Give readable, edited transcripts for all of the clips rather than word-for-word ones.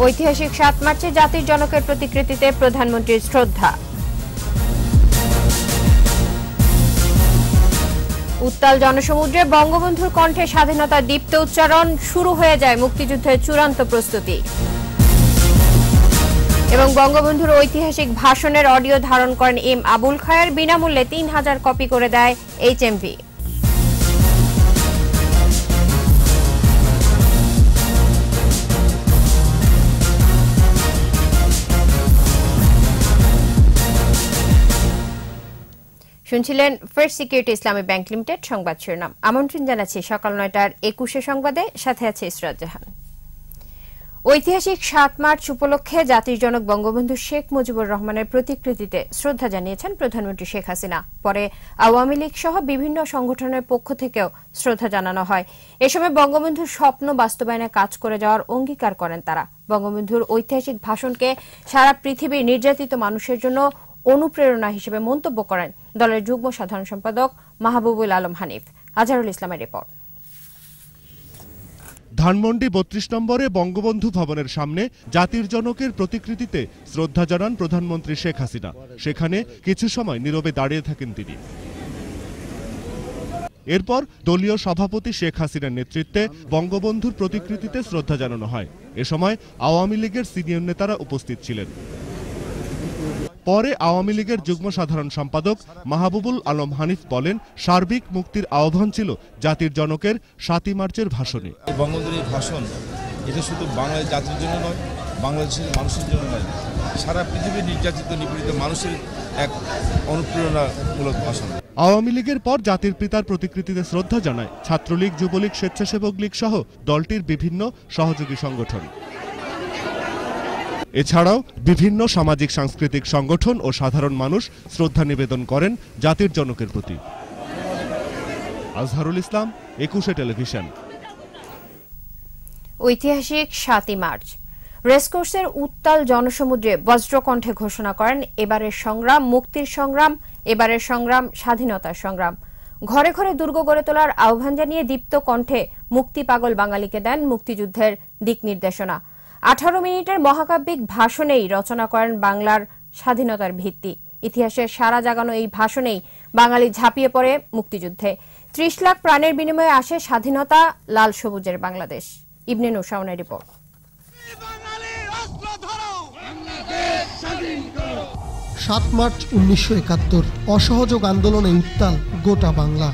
ঐতিহাসিক ৭ মার্চে জাতির জনকের প্রতিকৃতিতে প্রধানমন্ত্রীর শ্রদ্ধা। উত্তাল জনসমুদ্রে বঙ্গবন্ধুর কণ্ঠে স্বাধীনতার দীপ্ত উচ্চারণ, শুরু হয়ে যায় মুক্তিযুদ্ধের চূড়ান্ত প্রস্তুতি। এবং বঙ্গবন্ধুর ঐতিহাসিক ভাষণের অডিও ধারণ করেন এম আবুল খায়ের, বিনামূল্যে ৩,০০০ কপি করে দেয় HMV। শুনছিলেন ফার্স্ট সিকিউরিটি ইসলামী ব্যাংক লিমিটেড সংবাদ শিরোনাম। আমন্ত্রণ জানাচ্ছি সকাল ৯টার ২১ সংবাদে, সাথে আছে ইসরাত জাহান। ঐতিহাসিক ৭ মার্চ উপলক্ষে জাতির জনক বঙ্গবন্ধু শেখ মুজিবুর রহমানের প্রতিকৃতিতে শ্রদ্ধা জানিয়েছেন প্রধানমন্ত্রী শেখ হাসিনা। পরে আওয়ামী লীগ সহ বিভিন্ন সংগঠনের পক্ষ থেকেও শ্রদ্ধা জানানো হয়। এ সময় বঙ্গবন্ধুর স্বপ্ন বাস্তবায়নে কাজ করে যাওয়ার অঙ্গীকার করেন তারা। বঙ্গবন্ধুর ঐতিহাসিক ভাষণকে সারা পৃথিবীর নির্যাতিত মানুষের জন্য অনুপ্রেরণা হিসেবে মন্তব্য করেন দলের যুগ্ম সাধারণ সম্পাদক মাহবুবুল আলম হানিফ। আজহারুল ইসলামের রিপোর্ট। ধানমন্ডি ৩২ নম্বরে বঙ্গবন্ধু ভবনের সামনে জাতির জনকের প্রতিকৃতিতে শ্রদ্ধা জানান প্রধানমন্ত্রী শেখ হাসিনা। সেখানে কিছু সময় নীরবে দাঁড়িয়ে থাকেন তিনি। এরপর দলীয় সভাপতি শেখ হাসিনার নেতৃত্বে বঙ্গবন্ধুর প্রতিকৃতিতে শ্রদ্ধা জানানো হয়। এ সময় আওয়ামী লীগের সিনিয়র নেতারা উপস্থিত ছিলেন। পরে আওয়ামী লীগের যুগ্ম সাধারণ সম্পাদক মাহবুবুল আলম হানিফ বলেন, সার্বিক মুক্তির আহ্বান ছিল জাতির জনকের ৭ই মার্চের ভাষণে। বঙ্গবন্ধুর এই ভাষণ এটা শুধু বাংলাদেশ জাতির জন্য নয়, বাংলাদেশের মানুষের জন্য নয়, সারা পৃথিবীর নির্যাতিত নিপীড়িত মানুষের এক অনুপ্রেরণামূলক ভাষণ। আওয়ামী লীগের পর জাতির পিতার প্রতিকৃতিতে শ্রদ্ধা জানায় ছাত্রলীগ, যুবলীগ, স্বেচ্ছাসেবক লীগ সহ দলটির বিভিন্ন সহযোগী সংগঠন। এছাড়াও বিভিন্ন সামাজিক সাংস্কৃতিক সংগঠন ও সাধারণ মানুষ শ্রদ্ধা নিবেদন করেন জাতির জনকের প্রতি। আজহারুল ইসলাম, ২১ টেলিভিশন। ঐতিহাসিক ৭ই মার্চ রেসকোর্সের উত্তাল জনসমুদ্রে বজ্রকণ্ঠে ঘোষণা করেন, এবারের সংগ্রাম মুক্তির সংগ্রাম, এবারের সংগ্রাম স্বাধীনতার সংগ্রাম। ঘরে ঘরে দুর্গ গড়ে তোলার আহ্বান জানিয়ে দীপ্ত কণ্ঠে মুক্তি পাগল বাঙালিকে দেন মুক্তিযুদ্ধের দিক নির্দেশনা। ১৮ মিনিটের মহাকাব্যিক ভাষণেই রচনা করেন বাংলার স্বাধীনতার ভিত্তি। ইতিহাসের সারা জাগানো এই ভাষণেই বাঙালি ঝাঁপিয়ে পড়ে মুক্তিযুদ্ধে। ৩০ লাখ প্রাণের বিনিময়ে আসে স্বাধীনতা, লাল সবুজের বাংলাদেশ। ইবনে নুসাউনের রিপোর্ট। ৭ মার্চ ১৯৭১ অসহযোগ আন্দোলনে উত্তাল গোটা বাংলা।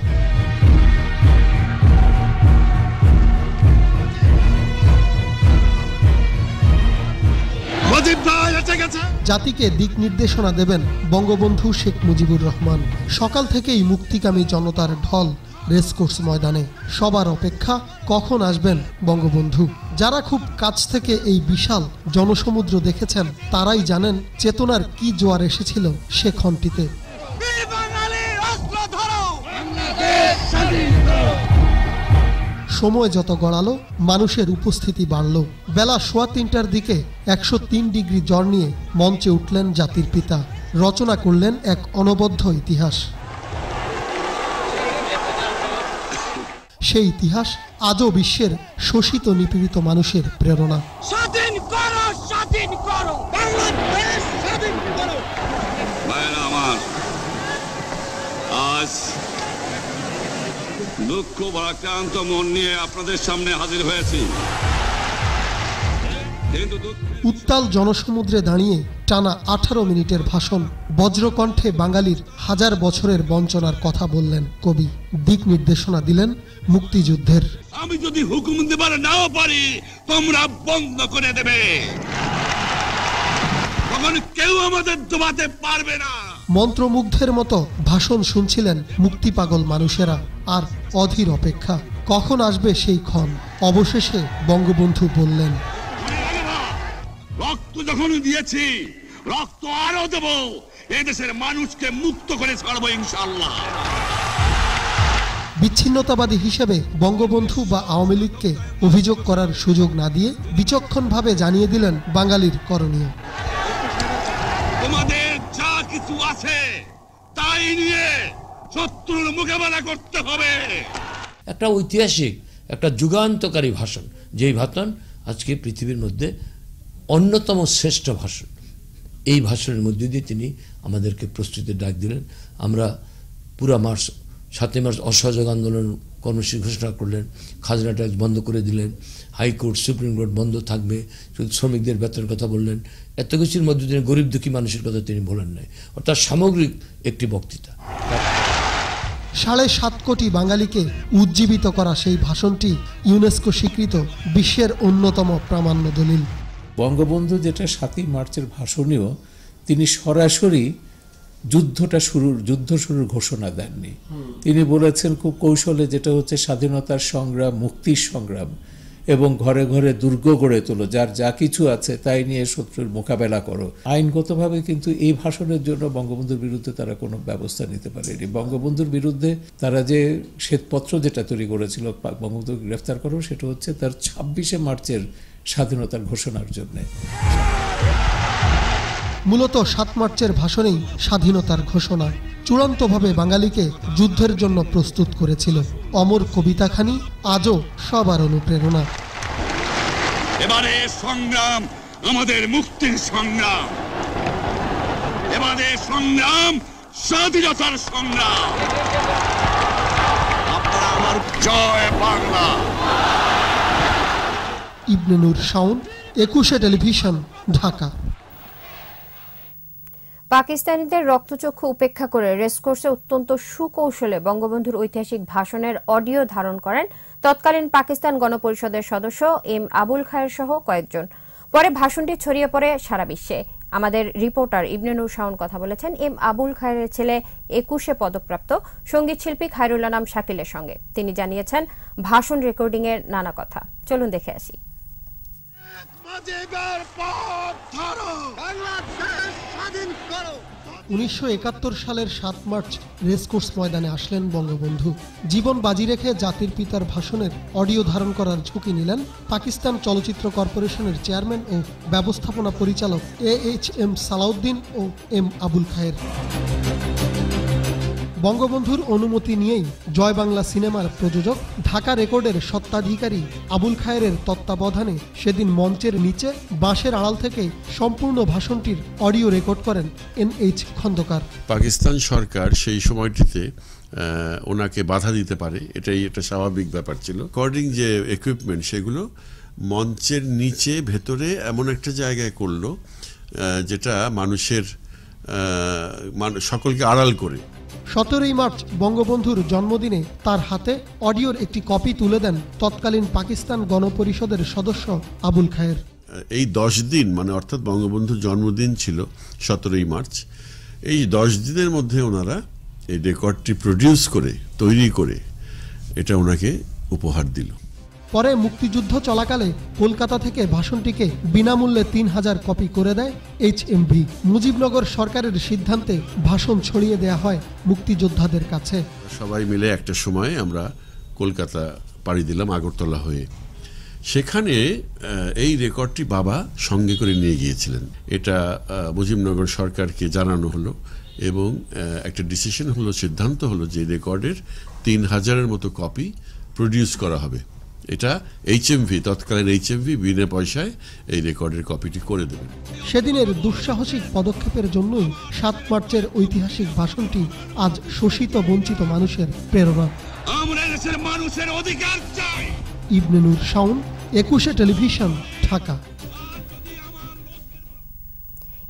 জাতিকে দিক নির্দেশনা দেবেন বঙ্গবন্ধু শেখ মুজিবুর রহমান। সকাল থেকেই মুক্তিকামী জনতার ঢল রেসকোর্স ময়দানে। সবার অপেক্ষা কখন আসবেন বঙ্গবন্ধু। যারা খুব কাছ থেকে এই বিশাল জনসমুদ্র দেখেছেন তারাই জানেন চেতনার কি জোয়ার এসেছিল সে ক্ষণটিতে। সময় যত গড়ালো মানুষের উপস্থিতি বাড়ল। বেলা ৩:৩০টার দিকে ১০৩ ডিগ্রি জ্বর নিয়ে মঞ্চে উঠলেন জাতির পিতা। রচনা করলেন এক অনবদ্য ইতিহাস। সেই ইতিহাস আজও বিশ্বের শোষিত নিপীড়িত মানুষের প্রেরণা। স্বাধীন করো, স্বাধীন করো, বাংলাদেশ স্বাধীন করো। ভাইরা আমার, আজ দুঃখ ভারাক্রান্ত মন নিয়ে আপনাদের সামনে হাজির হয়েছি। উত্তাল জনসমুদ্রে দাঁড়িয়ে টানা ১৮ মিনিটের ভাষণ। বজ্রকণ্ঠে বাঙালির হাজার বছরের বঞ্চনার কথা বললেন কবি। দিক নির্দেশনা দিলেন মুক্তিযুদ্ধের। আমি যদি হুকুম দেবার নাও পারি, তোমরা বন্ধ করে দেবে, তখন কেউ আমাদের দবাতে পারবে না। মন্ত্রমুগ্ধের মতো ভাষণ শুনছিলেন মুক্তি পাগল মানুষেরা। আর অধীর অপেক্ষা কখন আসবে সেই ক্ষণ। অবশেষে বঙ্গবন্ধু বললেন, রক্ত যখন দিয়েছি, রক্ত আরো দেব, এদেশের মানুষকে মুক্ত করে ছাড়বো ইনশাআল্লাহ। বিচ্ছিন্নতাবাদী হিসেবে বঙ্গবন্ধু বা আওয়ামী লীগকে অভিযোগ করার সুযোগ না দিয়ে বিচক্ষণভাবে জানিয়ে দিলেন বাঙালির করণীয়। তোমাদের যা কিছু আছে তাই নিয়ে শত্রুর মোকাবেলা করতে হবে। একটা ঐতিহাসিক, একটা যুগান্তকারী ভাষণ, যেই ভাষণ আজকে পৃথিবীর মধ্যে অন্যতম শ্রেষ্ঠ ভাষণ। এই ভাষণের মধ্যে দিয়ে তিনি আমাদেরকে প্রস্তুতির ডাক দিলেন। আমরা পুরা মার্চ 7 মার্চ অসহযোগ আন্দোলন কর্মসূচি ঘোষণা করলেন, খাজনা ট্যাক্স বন্ধ করে দিলেন, হাইকোর্ট সুপ্রিম কোর্ট বন্ধ থাকবে, শুধু শ্রমিকদের বেতনের কথা বললেন। এত কিছুর মধ্যে তিনি গরিব দুঃখী মানুষের কথা তিনি বলেন নাই, অর্থাৎ সামগ্রিক একটি বক্তৃতা। 7.5 কোটি বাঙালিকে উজ্জীবিত করা সেই ভাষণটি ইউনেস্কো স্বীকৃত বিশ্বের অন্যতম প্রামাণ্য দলিল। বঙ্গবন্ধু যেটা 7 মার্চের ভাষণেও তিনি সরাসরি যুদ্ধ শুরুর ঘোষণা দেননি। তিনি বলেছেন খুব কৌশলে, যেটা হচ্ছে স্বাধীনতার সংগ্রাম, মুক্তির সংগ্রাম, এবং ঘরে ঘরে দুর্গ গড়ে তোলো, যার যা কিছু আছে তাই নিয়ে শত্রুর মোকাবেলা করো। আইনগতভাবে কিন্তু এই ভাষণের জন্য বঙ্গবন্ধুর বিরুদ্ধে তারা কোনো ব্যবস্থা নিতে পারেনি। বঙ্গবন্ধুর বিরুদ্ধে তারা যে শ্বেতপত্র যেটা তৈরি করেছিল বঙ্গবন্ধুকে গ্রেফতার করো, সেটা হচ্ছে তার 26 মার্চের স্বাধীনতার ঘোষণার জন্যে। মূলত 7 মার্চের ভাষণেই স্বাধীনতার ঘোষণা চূড়ান্তভাবে বাঙালিকে যুদ্ধের জন্য প্রস্তুত করেছিল। অমর কবিতাখানি আজও সবার অনুপ্রেরণা। এবারে সংগ্রাম আমাদের মুক্তির সংগ্রাম, এবারে সংগ্রাম স্বাধীনতার সংগ্রাম। আপনারা আমার জয় বাংলা। ইবনে নূর শাওন, 21 টেলিভিশন, ঢাকা। পাকিস্তানিদের রক্তচক্ষু উপেক্ষা করে রেসকোর্সে অত্যন্ত সুকৌশলে বঙ্গবন্ধুর ঐতিহাসিক ভাষণের অডিও ধারণ করেন তৎকালীন পাকিস্তান গণপরিষদের সদস্য এম আবুল খায়ের সহ কয়েকজন। পরে ভাষণটি ছড়িয়ে পড়ে সারা বিশ্বে। আমাদের রিপোর্টার ইবনে নূর শাওন কথা বলেছেন এম আবুল খায়ের ছেলে 21 পদকপ্রাপ্ত সঙ্গীত শিল্পী খায়রুল আনাম শাকিলের সঙ্গে। তিনি জানিয়েছেন ভাষণ রেকর্ডিং এর নানা কথা। চলুন দেখে আসি। 1971 সালের 7 মার্চ রেসকোর্স ময়দানে আসলেন বঙ্গবন্ধু। জীবন বাজি রেখে জাতির পিতার ভাষণের অডিও ধারণ করার ঝুঁকি নিলেন পাকিস্তান চলচ্চিত্র কর্পোরেশনের চেয়ারম্যান ও ব্যবস্থাপনা পরিচালক AHM সালাউদ্দিন ও এম আবুল খায়ের। বঙ্গবন্ধুর অনুমতি নিয়েই জয় বাংলা সিনেমার প্রযোজক ঢাকা রেকর্ডের স্বত্বাধিকারী আবুল খায়েরের তত্ত্বাবধানে সেদিন মঞ্চের নিচে বাঁশের আড়াল থেকে সম্পূর্ণ ভাষণটির অডিও রেকর্ড করেন NH খন্দকার। পাকিস্তান সরকার সেই সময়টিতে ওনাকে বাধা দিতে পারে, এটাই একটা স্বাভাবিক ব্যাপার ছিল। রেকর্ডিং যে ইকুইপমেন্ট সেগুলো মঞ্চের নিচে ভেতরে এমন একটা জায়গায় করলো যেটা মানুষের সকলকে আড়াল করে। 17 মার্চ বঙ্গবন্ধুর জন্মদিনে তার হাতে অডিওর একটি কপি তুলে দেন তৎকালীন পাকিস্তান গণপরিষদের সদস্য আবুল খায়ের। এই 10 দিন মানে অর্থাৎ বঙ্গবন্ধুর জন্মদিন ছিল 17 মার্চ, এই 10 দিনের মধ্যে ওনারা এই রেকর্ডটি প্রডিউস করে তৈরি করে এটা ওনাকে উপহার দিল। পরে মুক্তিযুদ্ধ চলাকালে কলকাতা থেকে ভাষণটিকে বিনামূল্যে 3000 কপি করে দেয় HMV। মুজিবনগর সরকারের সিদ্ধান্তে ভাষণ ছড়িয়ে দেয়া হয় মুক্তিযোদ্ধাদের কাছে। সবাই মিলে একটা সময় আমরা কলকাতা পাড়ি দিলাম আগরতলা হয়ে। সেখানে এই রেকর্ডটি বাবা সঙ্গে করে নিয়ে গিয়েছিলেন। এটা মুজিবনগর সরকারকে জানানো হলো এবং একটা ডিসিশন হলো, সিদ্ধান্ত হলো যে রেকর্ডের 3000-এর মতো কপি প্রডিউস করা হবে। এটা HMV, তৎকালীন HMV বিনা পয়সায় এই রেকর্ডের কপিটি করে দেবেন। সেদিনের দুঃসাহসিক পদক্ষেপের জন্যই 7 মার্চের ঐতিহাসিক ভাষণটি আজ শোষিত বঞ্চিত মানুষের প্রেরণা। আমরা দেশের মানুষের অধিকার চাই। ইবনে নূর শাওন, 21 টেলিভিশন, ঢাকা।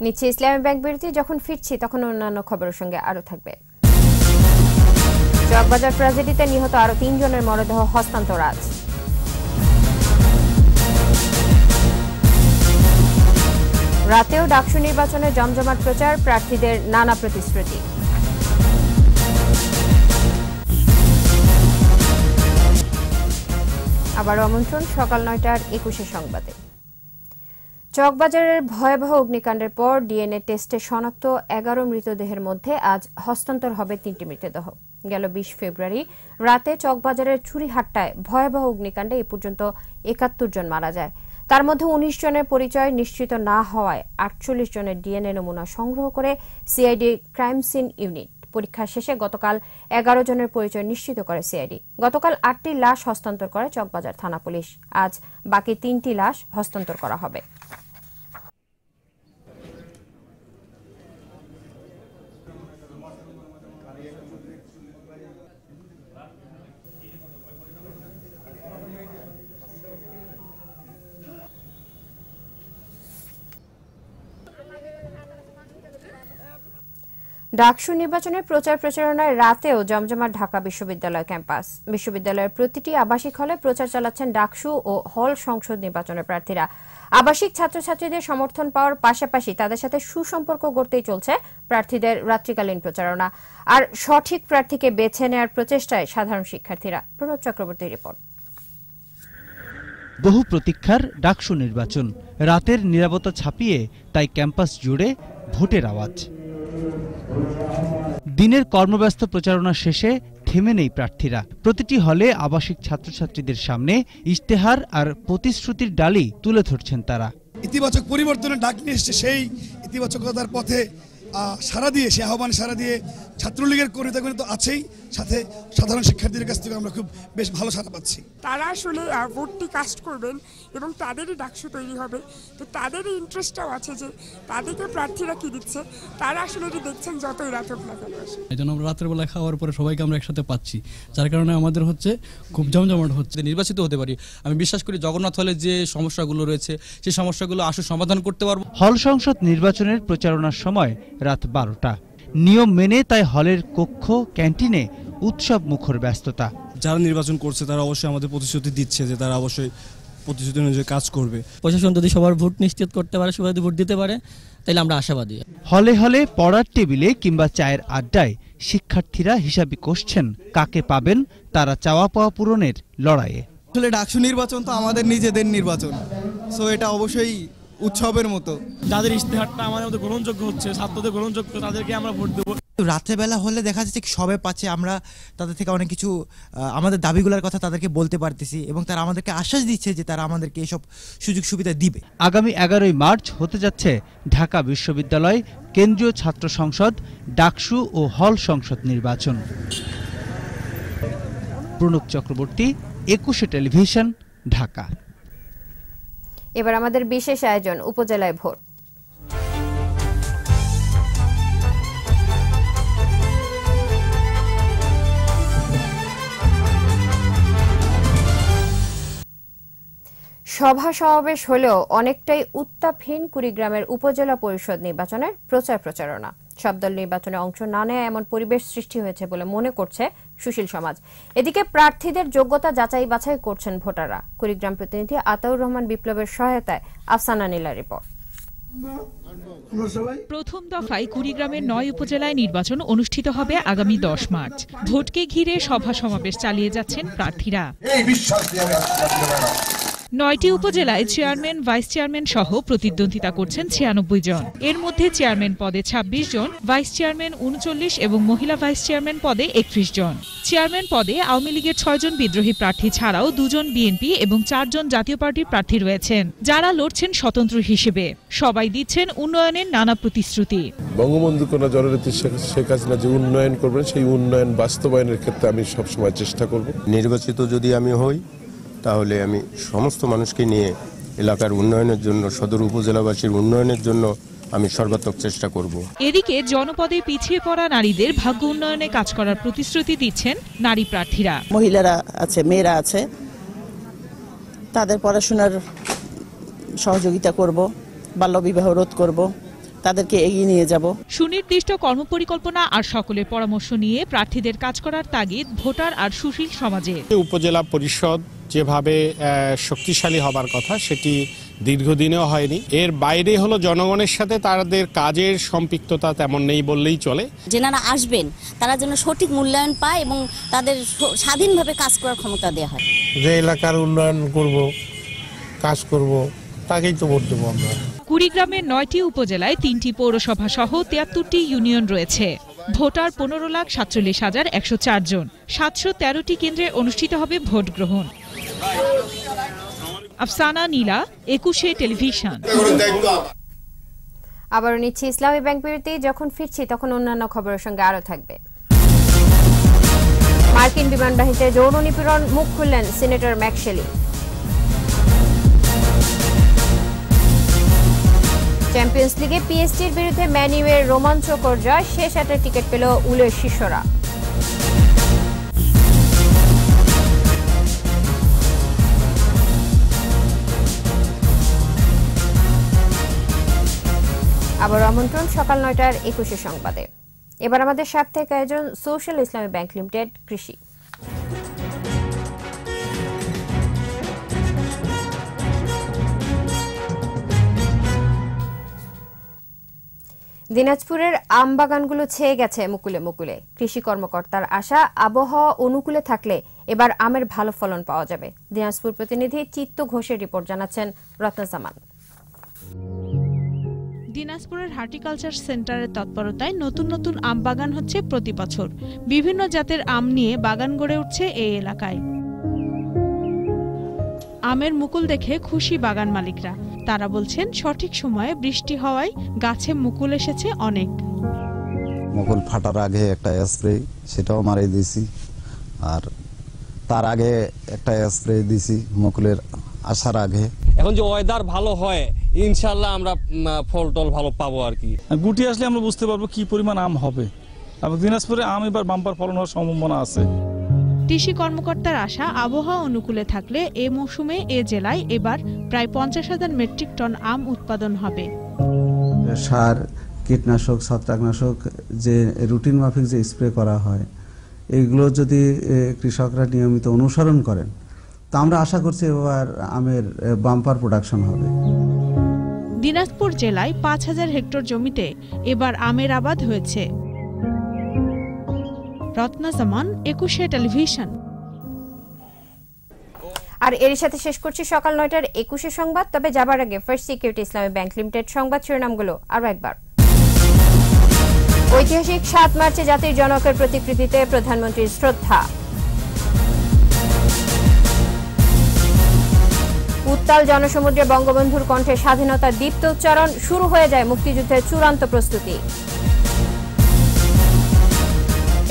নিচ্ছে ইসলামী ব্যাংক বিরতি। যখন ফিরছি তখন অন্যান্য খবরের সঙ্গে আরো থাকবে। চকবাজার ট্র্যাজেডিতে নিহত আরো 3 জনের মরদেহ হস্তান্তর আজ। রাতেও ডাকসু নির্বাচনে জমজমাট প্রচার, প্রার্থীদের নানা প্রতিশ্রুতি। আবার আমন্ত্রণ সকাল 9টার 21 সংবাদে। চকবাজারের ভয়াবহ অগ্নিকাণ্ডের পর ডিএনএ টেস্টে শনাক্ত 11 মৃতদেহের মধ্যে আজ হস্তান্তর হবে 3টি মৃতদেহ। গেল 20 ফেব্রুয়ারি রাতে চকবাজারের চুরিহাট্টায় ভয়াবহ অগ্নিকাণ্ডে এ পর্যন্ত 71 জন মারা যায়। তার মধ্যে 19 জনের পরিচয় নিশ্চিত না হওয়ায় 48 জনের ডিএনএ নমুনা সংগ্রহ করে সিআইডি ক্রাইম সিন ইউনিট পরীক্ষা শেষে গতকাল 11 জনের পরিচয় নিশ্চিত করে সিআইডি। গতকাল 8টি লাশ হস্তান্তর করে চকবাজার থানা পুলিশ। আজ বাকি 3টি লাশ হস্তান্তর করা হবে। ডাকসু নির্বাচনের প্রচার প্রচারণায় রাতেও জমজমাট ঢাকা বিশ্ববিদ্যালয় ক্যাম্পাস। বিশ্ববিদ্যালয়ের প্রতিটি আবাসিক হলে প্রচার চালাচ্ছেন ডাকসু ও হল সংসদ নির্বাচনের প্রার্থীরা। আবাসিক ছাত্রছাত্রীদের সমর্থন পাওয়ার পাশাপাশি তাদের সাথে সুসম্পর্ক গড়তেই চলছে প্রার্থীদের রাত্রিকালীন প্রচারণা। আর সঠিক প্রার্থীকে বেছে নেওয়ার প্রচেষ্টায় সাধারণ শিক্ষার্থীরা। প্রণব চক্রবর্তীর রিপোর্ট। বহু প্রতীক্ষার ডাকসু নির্বাচন, রাতের নীরবতা ছাপিয়ে তাই ক্যাম্পাস জুড়ে ভোটের আওয়াজ। দিনের কর্মব্যস্ত প্রচারণা শেষে থেমে নেই প্রার্থীরা। প্রতিটি হলে আবাসিক ছাত্রছাত্রীদের সামনে ইশতেহার আর প্রতিশ্রুতির ডালি তুলে ধরছেন তারা। ইতিবাচক পরিবর্তনের ডাক নিয়ে এসছে, সেই ইতিবাচকতার পথে সারা দিয়ে, সে আহ্বান সারা দিয়ে ছাত্রলীগের কর্মীরা তো আছেই, সাথে সাধারণ শিক্ষার্থীদের কাছ থেকে আমরা খুব বেশ ভালো সাড়া পাচ্ছি। তারা আসলে ভোটটি কাস্ট করবেন এবং তাদেরই ডাকসু তৈরি হবে, তো তাদেরই ইন্টারেস্টটাও আছে যে তাদেরকে প্রার্থীরা কি দিচ্ছে, তারা আসলে এটি দেখছেন যতই রাত হোক না কেন। এই জন্য আমরা রাতের বেলা খাওয়ার পরে সবাইকে আমরা একসাথে পাচ্ছি, যার কারণে আমাদের হচ্ছে খুব জমজমাট হচ্ছে। নির্বাচিত হতে পারি, আমি বিশ্বাস করি জগন্নাথ হলে যে সমস্যাগুলো রয়েছে সেই সমস্যাগুলো আসলে সমাধান করতে পারবো। হল সংসদ নির্বাচনের প্রচারণার সময় রাত 12টা। নিয়ম মেনে তাই হলের কক্ষ, ক্যান্টিনে উৎসব মুখর ব্যস্ততা। যারা নির্বাচন করছে তারা অবশ্যই আমাদের প্রতিশ্রুতি দিচ্ছে যে তারা অবশ্যই প্রতিশ্রুতি অনুযায়ী কাজ করবে। প্রশাসন যদি সবার ভোট নিশ্চিত করতে পারে, সবাই যদি ভোট দিতে পারে, তাহলে আমরা আশাবাদী। হলে হলে পড়ার টেবিলে কিংবা চায়ের আড্ডায় শিক্ষার্থীরা হিসাবে কষছেন কাকে পাবেন তারা চাওয়া পাওয়া পূরণের লড়াইয়ে। আসলে ডাকসু নির্বাচন তো আমাদের নিজেদের নির্বাচন, সো এটা অবশ্যই উৎসবের মতো। যাদের ইশতেহারটা আমাদের মধ্যে গ্রহণযোগ্য হচ্ছে, ছাত্রদের গ্রহণযোগ্য, তাদেরকে আমরা ভোট দেবো। রাত্রেবেলা হলে দেখা যাচ্ছে সবাই পাচ্ছে, আমরা তাদের থেকে অনেক কিছু আমাদের দাবিগুলোর কথা তাদেরকে বলতে পারতেছি এবং তারা আমাদেরকে আশ্বাস দিচ্ছে যে তারা আমাদেরকে এসব সুযোগ সুবিধা দিবে। আগামী 11ই মার্চ হতে যাচ্ছে ঢাকা বিশ্ববিদ্যালয় কেন্দ্রীয় ছাত্র সংসদ, ডাকসু ও হল সংসদ নির্বাচন। প্রণব চক্রবর্তী, 21 টেলিভিশন, ঢাকা। এবার আমাদের বিশেষ আয়োজন উপজেলায় ভোট। সভা সমাবেশ হলেও অনেকটাই উত্তাপহীন কুড়িগ্রামের উপজেলা পরিষদ নির্বাচনের প্রচার প্রচারণা। সব দল নির্বাচনে অংশ না নেয় এমন পরিবেশ সৃষ্টি হয়েছে বলে মনে করছে সুশীল সমাজ। এদিকে প্রার্থীদের যোগ্যতা যাচাই বাছাই করছেন ভোটাররা। কুড়িগ্রাম প্রতিনিধি আতাউর রহমান বিপ্লবের সহায়তায় আফসানা নীলার রিপোর্ট। প্রথম দফায় কুড়িগ্রামের 9 উপজেলায় নির্বাচন অনুষ্ঠিত হবে আগামী 10 মার্চ। ভোটকে ঘিরে সভা সমাবেশ চালিয়ে যাচ্ছেন প্রার্থীরা। 9টি উপজেলায় চেয়ারম্যান, ভাইস চেয়ারম্যান সহ প্রতিদ্বন্দ্বিতা করছেন 96 জন। এর মধ্যে চেয়ারম্যান পদে 26 জন, ভাইস চেয়ারম্যান 39 এবং মহিলা ভাইস চেয়ারম্যান পদে 31 জন। চেয়ারম্যান পদে আওয়ামী লীগের 6 জন বিদ্রোহী প্রার্থী ছাড়াও 2 জন বিএনপি এবং 4 জন জাতীয় পার্টির প্রার্থী রয়েছেন, যারা লড়ছেন স্বতন্ত্র হিসেবে। সবাই দিচ্ছেন উন্নয়নের নানা প্রতিশ্রুতি। বঙ্গবন্ধু কন্যা জননেত্রী শেখ হাসিনা যে উন্নয়ন করবেন, সেই উন্নয়ন বাস্তবায়নের ক্ষেত্রে আমি সবসময় চেষ্টা করব। নির্বাচিত যদি আমি হই তাহলে আমি সমস্ত মানুষকে নিয়ে এলাকার উন্নয়নের জন্য, সদর উপজেলাবাসীর উন্নয়নের জন্য আমি সর্বাত্মক চেষ্টা করব। এদিকে জনপদে পিছিয়ে পড়া নারীদের ভাগ্য উন্নয়নে কাজ করার প্রতিশ্রুতি দিচ্ছেন নারী প্রার্থীরা। মহিলারা আছে, মেয়েরা আছে, তাদের পড়াশোনার সহযোগিতা করব, বাল্যবিবাহ রোধ করব, তাদেরকে এগিয়ে নিয়ে যাব। সুনির্দিষ্ট কর্মপরিকল্পনা আর সকলের পরামর্শ নিয়ে প্রার্থীদের কাজ করার তাগিদ ভোটার আর সুশীল সমাজে। উপজেলা পরিষদ যেভাবে শক্তিশালী হবার কথা সেটি দীর্ঘদিনেও হয়নি। এর বাইরে হলো জনগণের সাথে তাদের কাজের সম্পৃক্ততা তেমন নেই বললেই চলে। যারা আসবেন তারা যেন সঠিক মূল্যায়ন পায় এবং তাদের স্বাধীনভাবে কাজ করার ক্ষমতা দেওয়া হয়। যে এলাকার উন্নয়ন করব, কাজ করব, তাকেই তো ভোট দেবো আমরা। কুড়িগ্রামের 9টি উপজেলায় 3টি পৌরসভা সহ 73টি ইউনিয়ন রয়েছে। ভোটার 15,47,104 জন। 713টি কেন্দ্রে অনুষ্ঠিত হবে ভোট গ্রহণ। আফসানা নীলা, 21 টেলিভিশন। আবারও নিচ্ছি ইসলামী ব্যাংক বিরতি। যখন ফিরছি তখন অন্যান্য খবরের সঙ্গে আরো থাকবে। মার্কিন বিমানবাহিনীতে যৌন নিপীড়ন, মুখ খুললেন সিনেটর ম্যাকশেলি। চ্যাম্পিয়ন্স লিগে পিএসজির বিরুদ্ধে ম্যান ইউয়ের রোমাঞ্চকর জয়, শেষ 8 টিকিট পেল উলের শিষ্যরা। আবার আমন্ত্রণ সকাল 9টার 21 সংবাদে। এবার আমাদের সাপ্তাহিক আয়োজন সোশ্যাল ইসলামী ব্যাংক লিমিটেড কৃষি। দিনাজপুরের আম বাগানগুলো ছেয়ে গেছে মুকুলে মুকুলে। কৃষি কর্মকর্তার আশা, আবহাওয়া অনুকূলে থাকলে এবার আমের ভালো ফলন পাওয়া যাবে। দিনাজপুর প্রতিনিধি চিত্ত ঘোষের রিপোর্ট জানাচ্ছেন রত্নজামান। দিনাজপুরের হর্টিকালচার সেন্টারের তৎপরতায় নতুন নতুন আম বাগান হচ্ছে প্রতি বছর। বিভিন্ন জাতের আম নিয়ে বাগান গড়ে উঠছে এই এলাকায়। আমের মুকুল দেখে খুশি বাগান মালিকরা। তারা বলছেন সঠিক সময়ে বৃষ্টি হওয়ায় গাছে মুকুল এসেছে অনেক। মুকুল ফাটার আগে একটা স্প্রে, সেটাও মারিয়ে দিয়েছি, আর তার আগে একটা স্প্রে দিয়েছি মুকুলের আসার আগে। এখন যে ওয়েদার ভালো হয়, ইনশাআল্লাহ আমরা ফল টল ভালো পাবো আর কি। গুটি আসলে আমরা বুঝতে পারবো কি পরিমাণ আম হবে। এবং দিনাজপুরে আম এবার বাম্পার ফলন হওয়ার সম্ভাবনা আছে। কৃষি কর্মকর্তার আশা, আবহাওয়া অনুকূলে থাকলে এ মৌসুমে এ জেলায় এবার প্রায় 50,000 মেট্রিক টন আম উৎপাদন হবে। সার, কীটনাশক, ছত্রাকনাশক যে রুটিন মাফিক যে স্প্রে করা হয়, এইগুলো যদি কৃষকরা নিয়মিত অনুসরণ করেন, তো আমরা আশা করছি এবার আমের বাম্পার প্রোডাকশন হবে। দিনাজপুর জেলায় 5,000 হেক্টর জমিতে এবার আমের আবাদ হয়েছে। রত্নজামান, 21 টেলিভিশন। আর এর সাথে শেষ করছি সকাল 9টার 21 সংবাদ। তবে যাবার আগে ফার্স্ট সিকিউরিটি ইসলামী ব্যাংক লিমিটেড সংবাদ শিরোনামগুলো আরো একবার। ঐতিহাসিক 7 মার্চে জাতির জনকের প্রতিকৃতিতে প্রধানমন্ত্রীর শ্রদ্ধা। উত্তাল জনসমুদ্রে বঙ্গবন্ধুর কণ্ঠে স্বাধীনতার দীপ্ত উচ্চারণ, শুরু হয়ে যায় মুক্তিযুদ্ধের চূড়ান্ত প্রস্তুতি।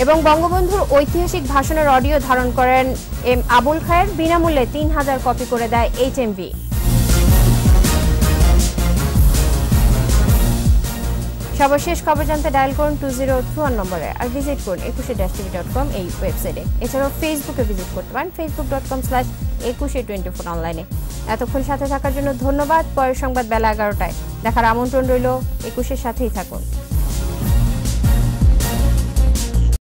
এবং বঙ্গবন্ধুর ঐতিহাসিক ভাষণের অডিও ধারণ করেন এম আবুল খায়ের, বিনামূল্যে 3000 কপি করে দেয় HMV। সর্বশেষ খবর জানতে ডায়াল করুন 2021 নম্বরে, আর ভিজিট করুন 21-tv.com এই ওয়েবসাইটে। এছাড়াও ফেসবুকে ভিজিট করতে পারেন facebook.com/2124 অনলাইনে। এতক্ষণ সাথে থাকার জন্য ধন্যবাদ। পরের সংবাদ বেলা 11টায় দেখার আমন্ত্রণ রইল। 21-এর সাথেই থাকুন।